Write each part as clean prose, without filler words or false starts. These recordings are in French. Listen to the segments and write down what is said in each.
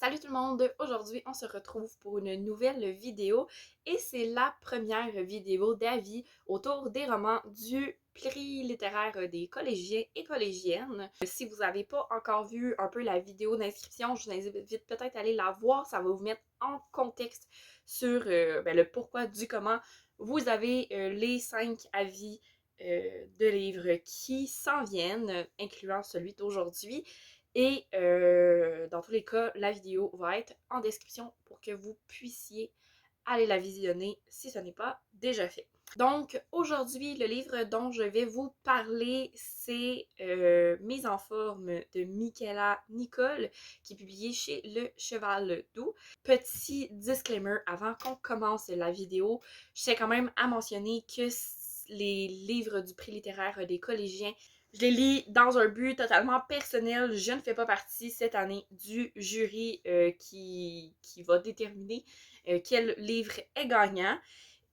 Salut tout le monde! Aujourd'hui, on se retrouve pour une nouvelle vidéo et c'est la première vidéo d'avis autour des romans du prix littéraire des collégiens et collégiennes. Si vous n'avez pas encore vu un peu la vidéo d'inscription, je vous invite peut-être à aller la voir. Ça va vous mettre en contexte sur le pourquoi du comment. Vous avez les 5 avis de livres qui s'en viennent, incluant celui d'aujourd'hui. Et dans tous les cas, la vidéo va être en description pour que vous puissiez aller la visionner si ce n'est pas déjà fait. Donc aujourd'hui, le livre dont je vais vous parler, c'est Mise en forme de Michaela Nicole, qui est publié chez Le Cheval Doux. Petit disclaimer avant qu'on commence la vidéo, je tiens quand même à mentionner que les livres du prix littéraire des collégiens, je les lis dans un but totalement personnel. Je ne fais pas partie cette année du jury qui va déterminer quel livre est gagnant.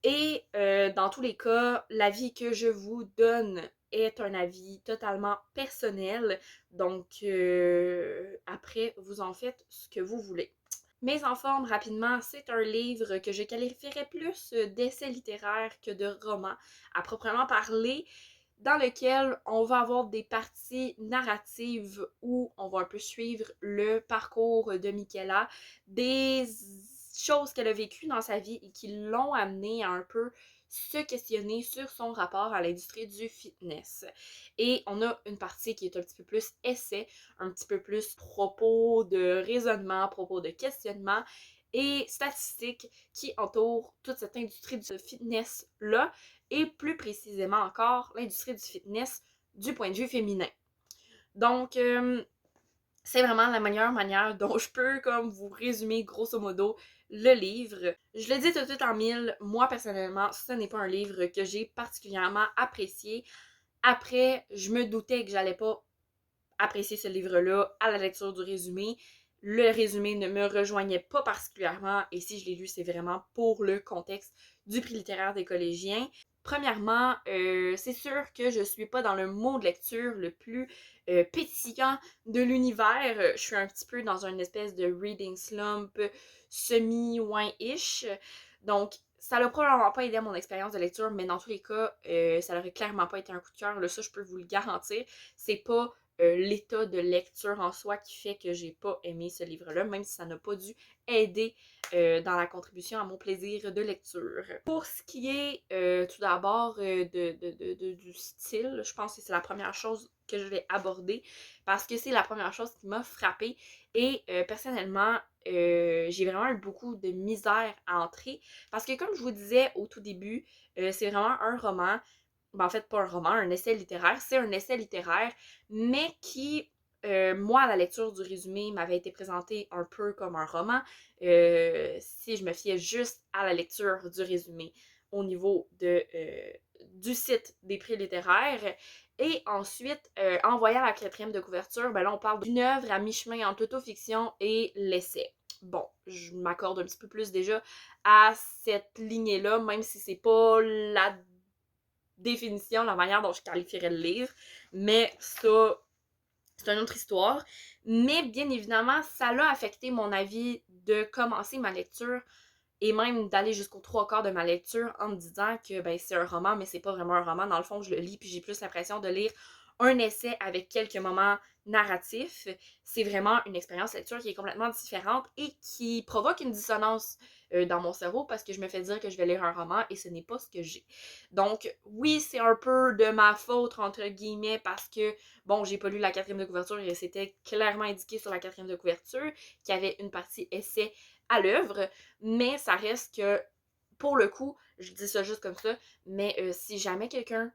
Et dans tous les cas, l'avis que je vous donne est un avis totalement personnel. Donc, après, vous en faites ce que vous voulez. Mise en forme rapidement, c'est un livre que je qualifierais plus d'essai littéraire que de roman, à proprement parler, dans lequel on va avoir des parties narratives où on va un peu suivre le parcours de Michaela, des choses qu'elle a vécues dans sa vie et qui l'ont amenée à un peu se questionner sur son rapport à l'industrie du fitness. Et on a une partie qui est un petit peu plus essai, un petit peu plus propos de raisonnement, propos de questionnement et statistiques qui entourent toute cette industrie du fitness-là et plus précisément encore l'industrie du fitness du point de vue féminin. Donc, c'est vraiment la meilleure manière dont je peux comme vous résumer grosso modo le livre. Je le dis tout de suite en mille, moi personnellement, ce n'est pas un livre que j'ai particulièrement apprécié. Après, je me doutais que j'allais pas apprécier ce livre-là à la lecture du résumé. Le résumé ne me rejoignait pas particulièrement et si je l'ai lu, c'est vraiment pour le contexte du prix littéraire des collégiens. Premièrement, c'est sûr que je suis pas dans le mode de lecture le plus pétillant de l'univers. Je suis un petit peu dans une espèce de reading slump semi-ouin-ish. Donc, ça n'a probablement pas aidé à mon expérience de lecture, mais dans tous les cas, ça n'aurait clairement pas été un coup de cœur. Là, ça, je peux vous le garantir. C'est pas l'état de lecture en soi qui fait que j'ai pas aimé ce livre-là, même si ça n'a pas dû aider dans la contribution à mon plaisir de lecture. Pour ce qui est tout d'abord du style, je pense que c'est la première chose que je vais aborder parce que c'est la première chose qui m'a frappée et personnellement, j'ai vraiment eu beaucoup de misère à entrer parce que comme je vous disais au tout début, c'est vraiment un roman. Ben, en fait, pas un roman, un essai littéraire. C'est un essai littéraire, mais qui, moi, à la lecture du résumé, m'avait été présenté un peu comme un roman. Si je me fiais juste à la lecture du résumé au niveau du site des prix littéraires. Et ensuite, en voyant la 4e de couverture, ben là, on parle d'une œuvre à mi-chemin entre l'autofiction et l'essai. Bon, je m'accorde un petit peu plus déjà à cette lignée-là, même si c'est pas la définition, la manière dont je qualifierais le livre. Mais ça, c'est une autre histoire. Mais bien évidemment, ça l'a affecté mon avis de commencer ma lecture et même d'aller jusqu'aux 3/4 de ma lecture en me disant que ben, c'est un roman, mais c'est pas vraiment un roman. Dans le fond, je le lis puis j'ai plus l'impression de lire un essai avec quelques moments narratifs. C'est vraiment une expérience de lecture qui est complètement différente et qui provoque une dissonance dans mon cerveau parce que je me fais dire que je vais lire un roman et ce n'est pas ce que j'ai. Donc oui, c'est un peu de ma faute entre guillemets parce que bon, j'ai pas lu la 4e de couverture et c'était clairement indiqué sur la 4e de couverture qu'il y avait une partie essai à l'œuvre, mais ça reste que pour le coup, je dis ça juste comme ça, mais si jamais quelqu'un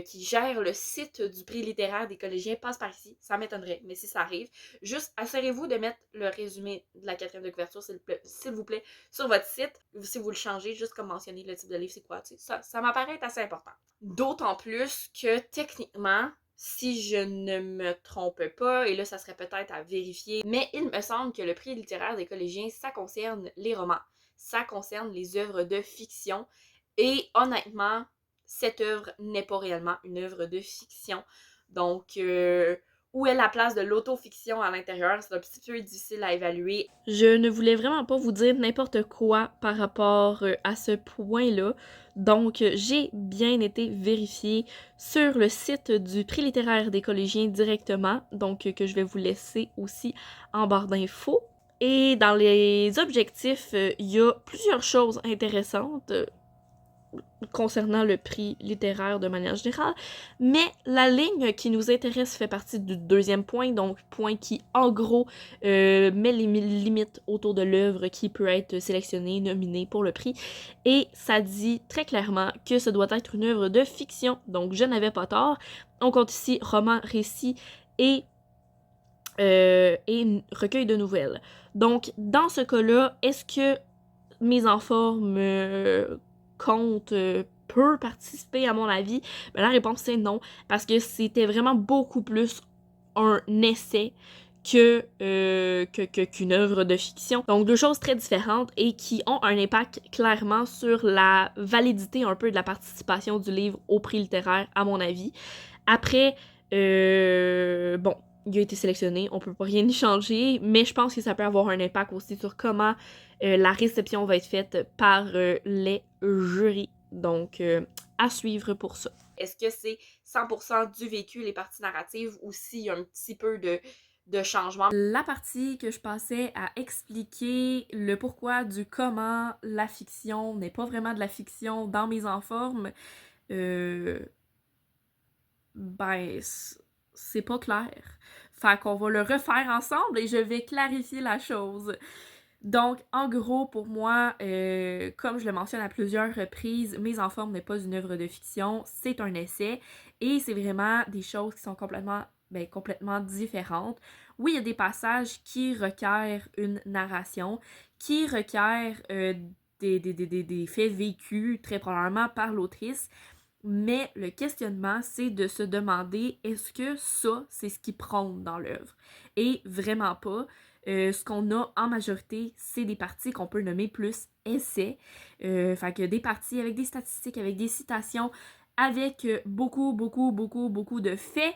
qui gère le site du prix littéraire des collégiens passe par ici, ça m'étonnerait, mais si ça arrive, juste assurez-vous de mettre le résumé de la 4e de couverture, s'il vous plaît, sur votre site. Si vous le changez, juste comme mentionner le type de livre, c'est quoi, tu sais, ça m'apparaît être assez important. D'autant plus que techniquement, si je ne me trompe pas, et là ça serait peut-être à vérifier, mais il me semble que le prix littéraire des collégiens, ça concerne les romans, ça concerne les œuvres de fiction, et honnêtement, cette œuvre n'est pas réellement une œuvre de fiction. Donc, où est la place de l'autofiction à l'intérieur? C'est un petit peu difficile à évaluer. Je ne voulais vraiment pas vous dire n'importe quoi par rapport à ce point-là. Donc, j'ai bien été vérifiée sur le site du prix littéraire des collégiens directement, donc que je vais vous laisser aussi en barre d'infos. Et dans les objectifs, il y a plusieurs choses intéressantes concernant le prix littéraire de manière générale, mais la ligne qui nous intéresse fait partie du deuxième point, donc point qui, en gros, met les limites autour de l'œuvre qui peut être sélectionnée, nominée pour le prix, et ça dit très clairement que ce doit être une œuvre de fiction, donc je n'avais pas tort. On compte ici roman, récit et recueil de nouvelles. Donc, dans ce cas-là, est-ce que mes enfants me comptent peut participer à mon avis? Ben, la réponse c'est non, parce que c'était vraiment beaucoup plus un essai qu'une œuvre de fiction. Donc deux choses très différentes et qui ont un impact clairement sur la validité un peu de la participation du livre au prix littéraire, à mon avis. Après, bon, il a été sélectionné, on peut pas rien y changer, mais je pense que ça peut avoir un impact aussi sur comment la réception va être faite par les jurys. Donc, à suivre pour ça. Est-ce que c'est 100% du vécu, les parties narratives, ou s'il y a un petit peu de changement? La partie que je passais à expliquer le pourquoi du comment la fiction n'est pas vraiment de la fiction dans Mise en forme, ben, c'est pas clair. Fait qu'on va le refaire ensemble et je vais clarifier la chose. Donc, en gros, pour moi, comme je le mentionne à plusieurs reprises, Mise en forme n'est pas une œuvre de fiction, c'est un essai et c'est vraiment des choses qui sont complètement différentes. Oui, il y a des passages qui requièrent une narration, qui requièrent des faits vécus très probablement par l'autrice, mais le questionnement, c'est de se demander est-ce que ça, c'est ce qui prône dans l'œuvre? Et vraiment pas. Ce qu'on a en majorité, c'est des parties qu'on peut nommer plus essais. Fait que des parties avec des statistiques, avec des citations, avec beaucoup de faits.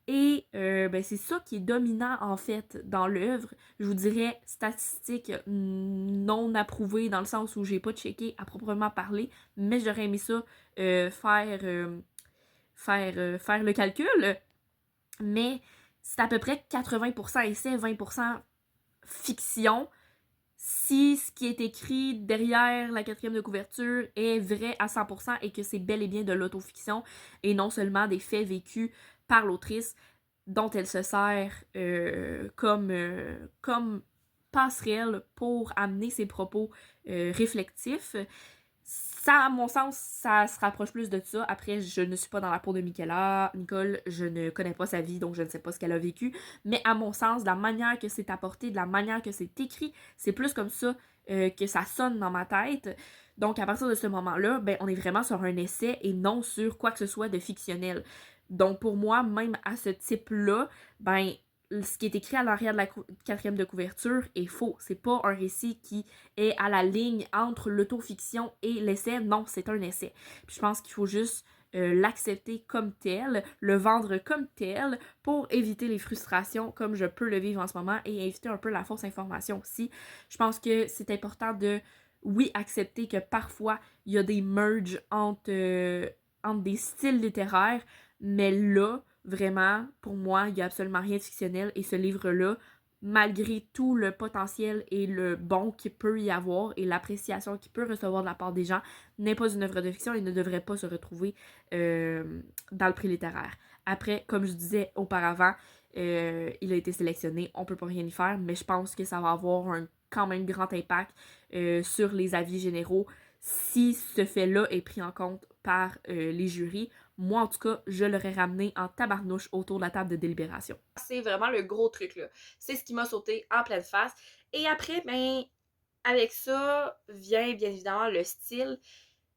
Et ben, c'est ça qui est dominant en fait dans l'œuvre. Je vous dirais statistiques non approuvées dans le sens où j'ai pas checké à proprement parler, mais j'aurais aimé ça faire le calcul. Mais c'est à peu près 80% essai, 20% fiction. Si ce qui est écrit derrière la quatrième de couverture est vrai à 100% et que c'est bel et bien de l'autofiction et non seulement des faits vécus par l'autrice dont elle se sert comme passerelle pour amener ses propos réflectifs, ça, à mon sens, ça se rapproche plus de ça. Après, je ne suis pas dans la peau de Michaela. Nicole, je ne connais pas sa vie, donc je ne sais pas ce qu'elle a vécu. Mais à mon sens, de la manière que c'est apporté, de la manière que c'est écrit, c'est plus comme ça que ça sonne dans ma tête. Donc, à partir de ce moment-là, ben, on est vraiment sur un essai et non sur quoi que ce soit de fictionnel. Donc, pour moi, même à ce type-là, ben, ce qui est écrit à l'arrière de la quatrième de couverture est faux. C'est pas un récit qui est à la ligne entre l'autofiction et l'essai. Non, c'est un essai. Puis je pense qu'il faut juste l'accepter comme tel, le vendre comme tel pour éviter les frustrations comme je peux le vivre en ce moment et éviter un peu la fausse information aussi. Je pense que c'est important de, oui, accepter que parfois il y a des merges entre des styles littéraires, mais là, vraiment, pour moi, il n'y a absolument rien de fictionnel et ce livre-là, malgré tout le potentiel et le bon qu'il peut y avoir et l'appréciation qu'il peut recevoir de la part des gens, n'est pas une œuvre de fiction et ne devrait pas se retrouver dans le prix littéraire. Après, comme je disais auparavant, il a été sélectionné, on peut pas rien y faire, mais je pense que ça va avoir un quand même grand impact sur les avis généraux si ce fait-là est pris en compte par les jurys. Moi, en tout cas, je l'aurais ramené en tabarnouche autour de la table de délibération. C'est vraiment le gros truc, là. C'est ce qui m'a sauté en pleine face. Et après, ben, avec ça vient bien évidemment le style.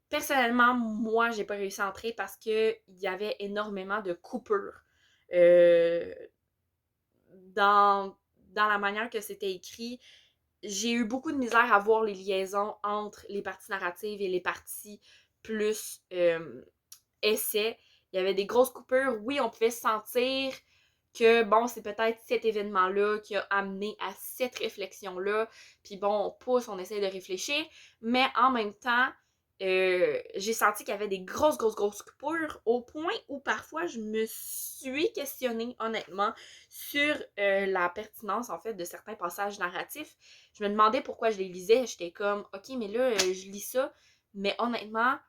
Personnellement, moi, j'ai pas réussi à entrer parce qu'il y avait énormément de coupures euh, dans la manière que c'était écrit. J'ai eu beaucoup de misère à voir les liaisons entre les parties narratives et les parties plus essais. Il y avait des grosses coupures. Oui, on pouvait sentir que bon, c'est peut-être cet événement-là qui a amené à cette réflexion-là, puis bon, on pousse, on essaie de réfléchir, mais en même temps, j'ai senti qu'il y avait des grosses coupures au point où parfois je me suis questionnée honnêtement sur la pertinence en fait de certains passages narratifs. Je me demandais pourquoi je les lisais, j'étais comme ok mais là je lis ça, mais honnêtement,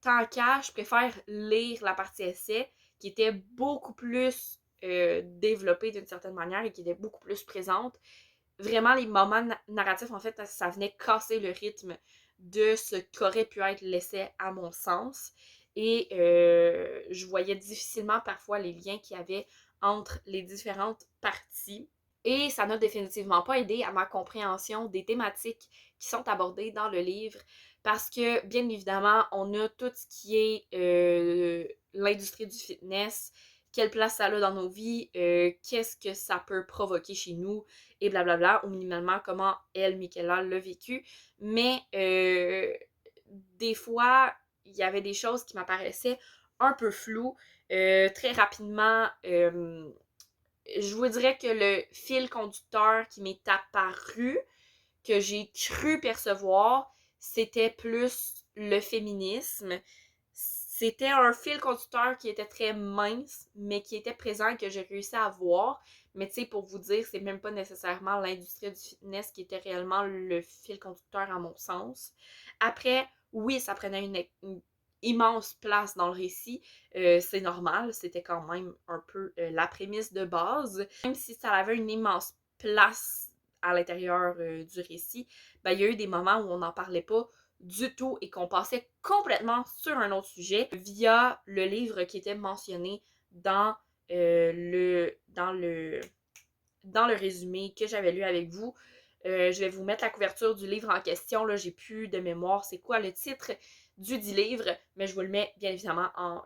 tant qu'à, je préfère lire la partie essai qui était beaucoup plus développée d'une certaine manière et qui était beaucoup plus présente. Vraiment, les moments narratifs, en fait, ça venait casser le rythme de ce qu'aurait pu être l'essai à mon sens. Et je voyais difficilement parfois les liens qu'il y avait entre les différentes parties. Et ça n'a définitivement pas aidé à ma compréhension des thématiques qui sont abordées dans le livre parce que, bien évidemment, on a tout ce qui est l'industrie du fitness, quelle place ça a dans nos vies, qu'est-ce que ça peut provoquer chez nous, et blablabla, ou minimalement comment elle, Michaela, l'a vécu. Mais des fois, il y avait des choses qui m'apparaissaient un peu floues. Très rapidement, je vous dirais que le fil conducteur qui m'est apparu, que j'ai cru percevoir, c'était plus le féminisme. C'était un fil conducteur qui était très mince, mais qui était présent et que j'ai réussi à voir. Mais tu sais, pour vous dire, c'est même pas nécessairement l'industrie du fitness qui était réellement le fil conducteur à mon sens. Après, oui, ça prenait une immense place dans le récit. C'est normal, c'était quand même un peu la prémisse de base. Même si ça avait une immense place à l'intérieur du récit, ben, il y a eu des moments où on n'en parlait pas du tout et qu'on passait complètement sur un autre sujet via le livre qui était mentionné dans, dans le résumé que j'avais lu avec vous. Je vais vous mettre la couverture du livre en question. Là, j'ai plus de mémoire c'est quoi le titre du dit livre, mais je vous le mets bien évidemment en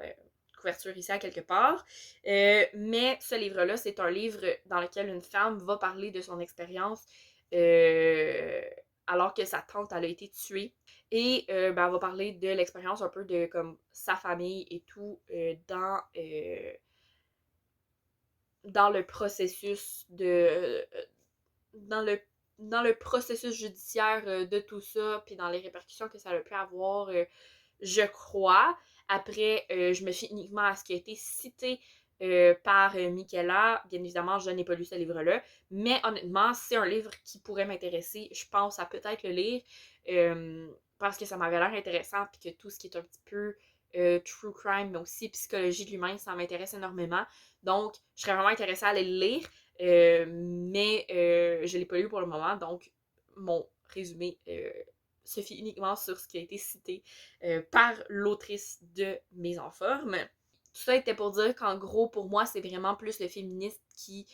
couverture ici à quelque part. Mais ce livre-là, c'est un livre dans lequel une femme va parler de son expérience alors que sa tante elle a été tuée. Et ben, elle va parler de l'expérience un peu de comme sa famille et tout dans le processus dans le processus judiciaire de tout ça, puis dans les répercussions que ça a pu avoir, je crois. Après, je me fie uniquement à ce qui a été cité par Michaela. Bien évidemment, je n'ai pas lu ce livre-là, mais honnêtement, c'est un livre qui pourrait m'intéresser. Je pense à peut-être le lire parce que ça m'avait l'air intéressant, puis que tout ce qui est un petit peu true crime, mais aussi psychologie de l'humain, ça m'intéresse énormément. Donc, je serais vraiment intéressée à aller le lire, mais je ne l'ai pas lu pour le moment, donc mon résumé se fie uniquement sur ce qui a été cité par l'autrice de Mise en forme. Tout ça était pour dire qu'en gros, pour moi, c'est vraiment plus le féminisme qui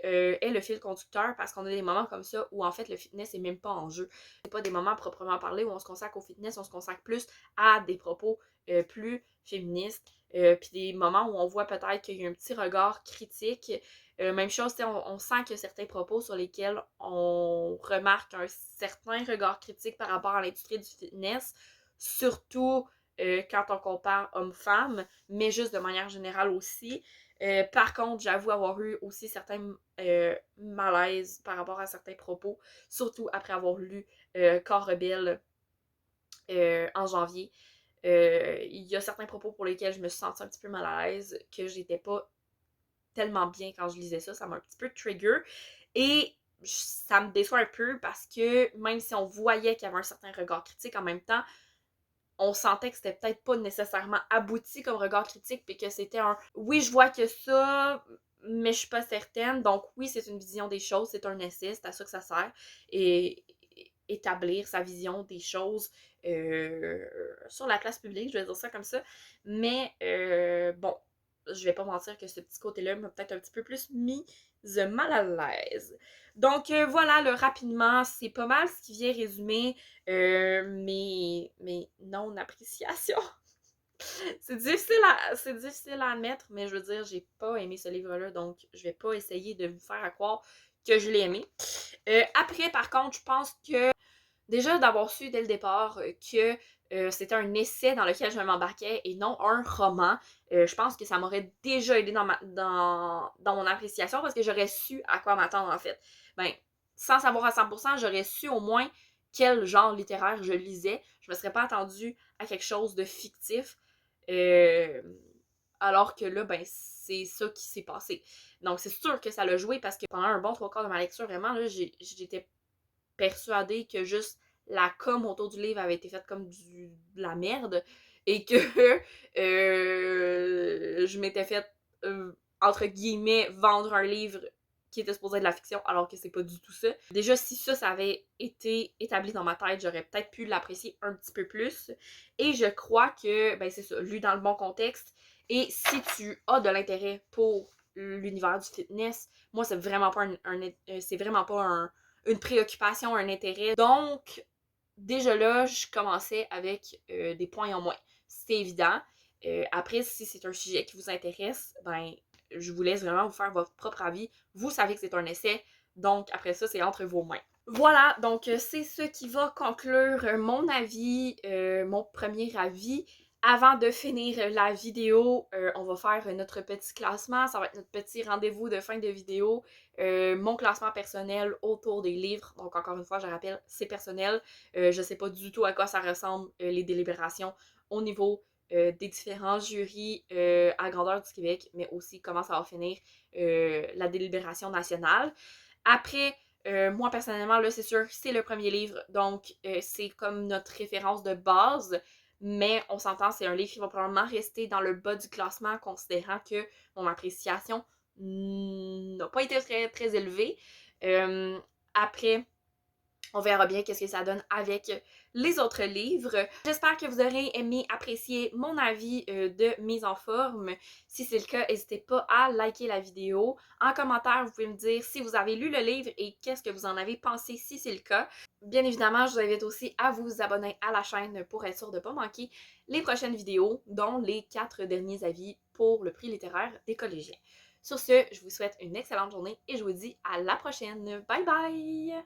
est le fil conducteur parce qu'on a des moments comme ça où en fait le fitness est même pas en jeu. C'est pas des moments proprement parlés où on se consacre au fitness, on se consacre plus à des propos plus féministes. Puis des moments où on voit peut-être qu'il y a un petit regard critique. Même chose, on sent qu'il y a certains propos sur lesquels on remarque un certain regard critique par rapport à l'industrie du fitness, surtout quand on compare homme-femme, mais juste de manière générale aussi. Par contre, j'avoue avoir eu aussi certains malaises par rapport à certains propos, surtout après avoir lu Corps rebelle en janvier. Il y a certains propos pour lesquels je me suis sentie un petit peu mal à l'aise, que j'étais pas tellement bien quand je lisais ça, ça m'a un petit peu trigger. Et ça me déçoit un peu parce que même si on voyait qu'il y avait un certain regard critique, en même temps, on sentait que c'était peut-être pas nécessairement abouti comme regard critique, puis que c'était un oui, je vois que ça, mais je suis pas certaine. Donc oui, c'est une vision des choses, c'est un essai, c'est à ça que ça sert. Et établir sa vision des choses sur la place publique, je vais dire ça comme ça. Mais bon, je vais pas mentir que ce petit côté-là m'a peut-être un petit peu plus mis mal à l'aise. Donc voilà, là, rapidement, c'est pas mal ce qui vient résumer mes non-appréciations. C'est difficile à admettre, mais je veux dire, j'ai pas aimé ce livre-là, donc je vais pas essayer de vous faire à croire que je l'ai aimé. Après, par contre, je pense que déjà d'avoir su dès le départ que c'était un essai dans lequel je m'embarquais et non un roman, je pense que ça m'aurait déjà aidé dans mon appréciation parce que j'aurais su à quoi m'attendre en fait. Ben, sans savoir à 100%, j'aurais su au moins quel genre littéraire je lisais. Je me serais pas attendue à quelque chose de fictif. Euh, alors que là, ben, c'est ça qui s'est passé. Donc, c'est sûr que ça l'a joué parce que pendant un bon 3 quarts de ma lecture, vraiment, là, j'étais persuadée que juste la com autour du livre avait été faite comme de la merde et que je m'étais fait, entre guillemets, vendre un livre qui était supposé être de la fiction alors que c'est pas du tout ça. Déjà, si ça avait été établi dans ma tête, j'aurais peut-être pu l'apprécier un petit peu plus. Et je crois que, ben c'est ça, lu dans le bon contexte. Et si tu as de l'intérêt pour l'univers du fitness, moi, c'est vraiment pas c'est vraiment pas une préoccupation, un intérêt. Donc, déjà là, je commençais avec des points en moins. C'est évident. Après, si c'est un sujet qui vous intéresse, ben, je vous laisse vraiment vous faire votre propre avis. Vous savez que c'est un essai, donc après ça, c'est entre vos mains. Voilà, donc c'est ce qui va conclure mon avis, mon premier avis. Avant de finir la vidéo, on va faire notre petit classement. Ça va être notre petit rendez-vous de fin de vidéo. Mon classement personnel autour des livres. Donc encore une fois, je rappelle, c'est personnel. Je sais pas du tout à quoi ça ressemble les délibérations au niveau des différents jurys à grandeur du Québec, mais aussi comment ça va finir la délibération nationale. Après, moi personnellement, là, c'est sûr, c'est le premier livre, donc c'est comme notre référence de base, mais on s'entend, c'est un livre qui va probablement rester dans le bas du classement, considérant que mon appréciation n'a pas été très, très élevée. Après, on verra bien qu'est-ce que ça donne avec les autres livres. J'espère que vous aurez aimé apprécier mon avis de mise en forme. Si c'est le cas, n'hésitez pas à liker la vidéo. En commentaire, vous pouvez me dire si vous avez lu le livre et qu'est-ce que vous en avez pensé si c'est le cas. Bien évidemment, je vous invite aussi à vous abonner à la chaîne pour être sûr de ne pas manquer les prochaines vidéos, dont les 4 derniers avis pour le prix littéraire des collégiens. Sur ce, je vous souhaite une excellente journée et je vous dis à la prochaine. Bye bye!